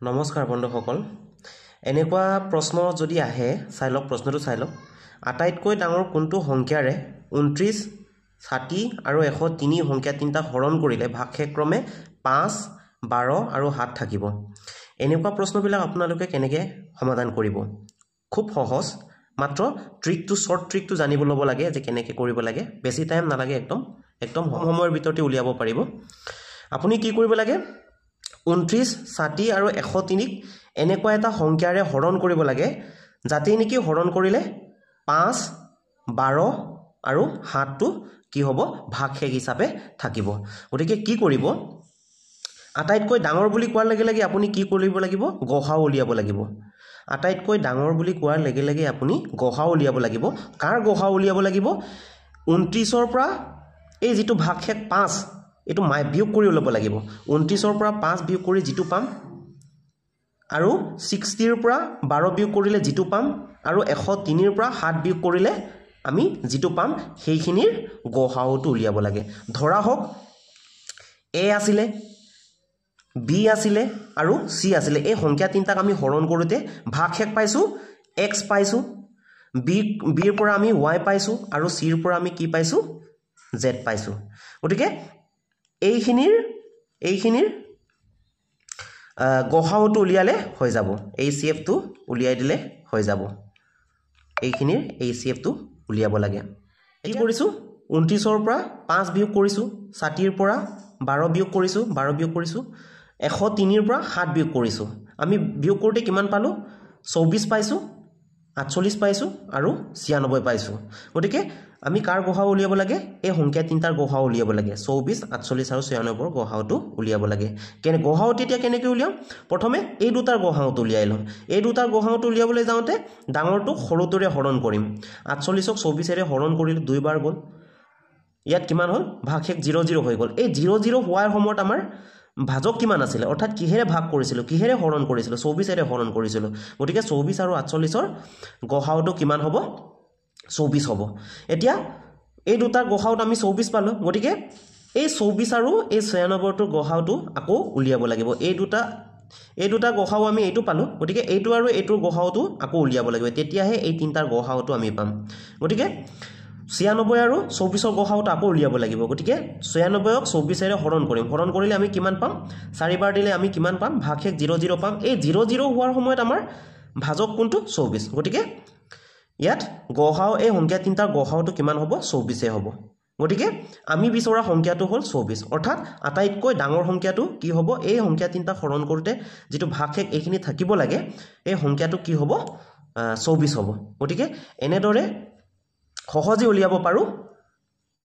নমস্কাৰ বন্ধুসকল এনেকুৱা প্ৰশ্ন যদি আহে চাই লওক প্ৰশ্নটো চাই লওক আটাইতকৈ ডাঙৰ কোনটো সংখ্যাৰে 29 60 আৰু 103 সংখ্যা তিনিটা হৰণ কৰিলে ভাগশেষক্ৰমে 5 12 আৰু 7 থাকিব এনেকুৱা প্ৰশ্নবিলাক আপোনালোকে কেনেকৈ সমাধান কৰিব খুব সহজ মাত্ৰ ট্ৰিকটো শৰ্ট ট্ৰিকটো জানিব ল'ব লাগে যে কেনেকৈ কৰিব লাগে বেছি টাইম নালাগে একদম সময়ৰ ভিতৰতে উলিয়াব পাৰিব আপুনি কি কৰিব লাগে 29 60 আৰু 103 এনেকুৱা এটা সংখ্যাৰে হৰণ কৰিব লাগে যাতে নেকি হৰণ কৰিলে 5 12 আৰু 7 টো কি হ'ব ভাগশেষ হিচাপে থাকিব গতিকে কি কৰিব আটাইতকৈ ডাঙৰ বুলি কোৱাৰ লগে লগে আপুনি কি কৰিব লাগিব গহাও উলিয়াব লাগিব আটাইতকৈ ডাঙৰ বুলি কোৱাৰ লগে লগে আপুনি গহাও উলিয়াব লাগিব কাৰ গহাও উলিয়াব লাগিব 29 ৰ পৰা এই যেটো ভাগশেষ 5 এটো মাই বিয়োগ কৰি ল'ব লাগিব 29 ৰ পৰা 5 বিয়োগ কৰি যেটো পাম আৰু 60 ৰ পৰা 12 বিয়োগ কৰিলে যেটো পাম আৰু 103 ৰ পৰা 7 বিয়োগ কৰিলে আমি যেটো পাম সেইখিনিৰ গহাওটো উলিয়াব লাগে ধৰা হওক a আছিলে b আছিলে আৰু c আছিলে এই সংখ্যা তিনটাক আমি হৰণ কৰোতে ভাগশেষ পাইছো x পাইছো b ৰ পৰা আমি y পাইছো আৰু c ৰ পৰা আমি কি পাইছো z পাইছো গতিকে এইখিনিৰ গহাওটো উলিয়ালে হৈ যাব ACF টো উলিয়াই দিলে হৈ যাব এইখিনিৰ ACF টো উলিয়াব লাগে কি কৰিছো 29 ৰ পৰা 5 বিয়োগ কৰিছো 60 ৰ পৰা 12 বিয়োগ কৰিছো 103 ৰ পৰা 7 বিয়োগ কৰিছো আমি বিয়োগ কৰোতে কিমান পালো 24 পাইছো 48 পাইছো আৰু 96 পাইছো গতিকে আমি কাৰ গহাও উলিয়াব লাগে এই সংখ্যা তিনটাৰ গহাও উলিয়াব লাগে 24 48 আৰু 96 ৰ গহাওটো উলিয়াব লাগে কেনে গহাও তেতিয়া কেনেকৈ উলিয়াম প্ৰথমে এই দুটাৰ গহাওটো উলিয়াই লম এই দুটাৰ গহাওটো উলিয়াবলৈ যাওঁতে ডাঙৰটো সৰুটোৰে হৰণ কৰিম 48ক 24 ৰে হৰণ কৰিলে দুইবাৰ গল ইয়াত কিমান হল ভাগশেষ 00 হৈ গল এই 00 হোৱাৰ সময়ত আমাৰ ভাজক কিমান আছিল অৰ্থাৎ কিহেৰে ভাগ কৰিছিল কিহেৰে হৰণ কৰিছিল 24 ৰে হৰণ কৰিছিল গতিকে 24 আৰু 48 ৰ গহাওটো কিমান হ'ব 24 হ'ব এতিয়া এই দুটাৰ গহাওত আমি 24 পালো গতিকে এই 24 আৰু এই 96 ৰ গহাওটো আকৌ উলিয়াব লাগিব এই দুটা গহাও আমি এইটো পালো গতিকে এইটো আৰু এইটোৰ গহাওটো আকৌ উলিয়াব লাগিব তেতিয়াহে এই তিনটাৰ গহাওটো আমি পাম গতিকে 96 আৰু 24 ৰ গহাওটো আকৌ উলিয়াব লাগিব গতিকে 96ক 24 ৰে হৰণ কৰিলে আমি কিমান পাম 4 বাৰ দিলে আমি কিমান পাম ভাগশেষ 00 পাম এই 00 হোৱাৰ সময়ত আমাৰ ভাজক কোনটো 24 গতিকে ইয়াত গহাও এই সংখ্যা তিনটাৰ গহাওটো কিমান হ'ব 24 হ'ব গতিকে আমি বিচৰা সংখ্যাটো হ'ল 24 অৰ্থাৎ আটাইতকৈ ডাঙৰ সংখ্যাটো কি হ'ব এই সংখ্যা তিনটা হৰণ কৰোতে যেটো ভাগশেষ এইখিনি থাকিব লাগে এই সংখ্যাটো কি হ'ব 24 হ'ব গতিকে এনেদৰে সহজে উলিয়াব পাৰো